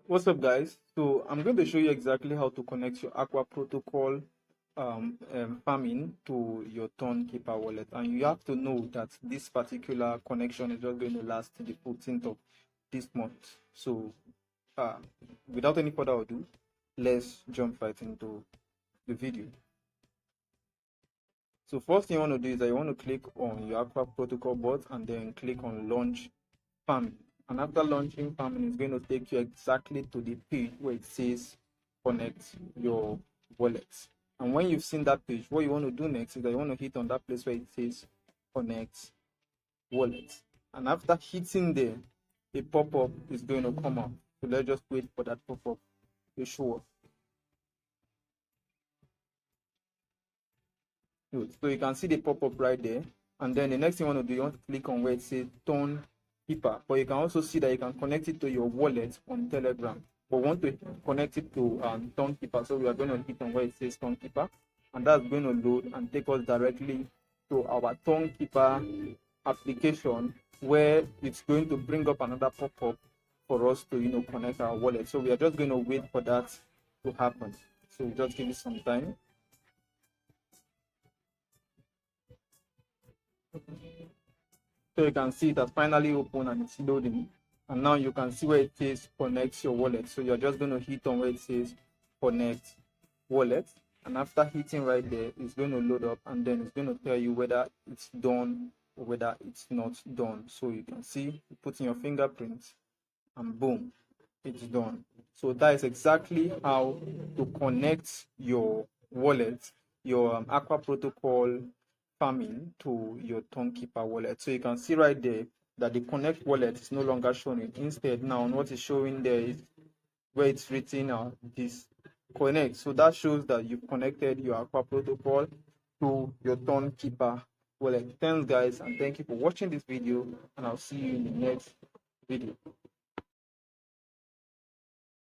What's up, guys? So I'm going to show you exactly how to connect your AQUA Protocol farming to your TONKEEPER wallet, and you have to know that this particular connection is just going to last till the 14th of this month. So uh, without any further ado, let's jump right into the video. So first thing you want to do is that you want to click on your AQUA Protocol bot and then click on launch farming. And after launching farming, it's going to take you exactly to the page where it says connect your wallet. And when you've seen that page, what you want to do next is that you want to hit on that place where it says connect wallet. And after hitting there, a pop-up is going to come up. So let's just wait for that pop-up to show up. Good. So you can see the pop-up right there. And then the next thing you want to do, you want to click on where it says TONKEEPER. But you can also see that you can connect it to your wallet on Telegram. But we want to connect it to TONKEEPER. So we are going to hit on where it says TONKEEPER. And that's going to load and take us directly to our TONKEEPER application, where it's going to bring up another pop-up for us to connect our wallet. So we are just going to wait for that to happen. So we'll just give it some time. So you can see it has finally opened and it's loading. And now you can see where it says connect your wallet. So you're just going to hit on where it says connect wallet. And after hitting right there, it's going to load up and then it's going to tell you whether it's done or whether it's not done. So you can see, you put in your fingerprints and boom, it's done. So that is exactly how to connect your wallet, your AQUA Protocol farming to your TONKEEPER wallet. So you can see right there that the connect wallet is no longer showing. Instead, now what is showing there is where it's written this connect. So that shows that you've connected your AQUA Protocol to your TONKEEPER wallet. Thanks, guys, and thank you for watching this video, and I'll see you in the next video.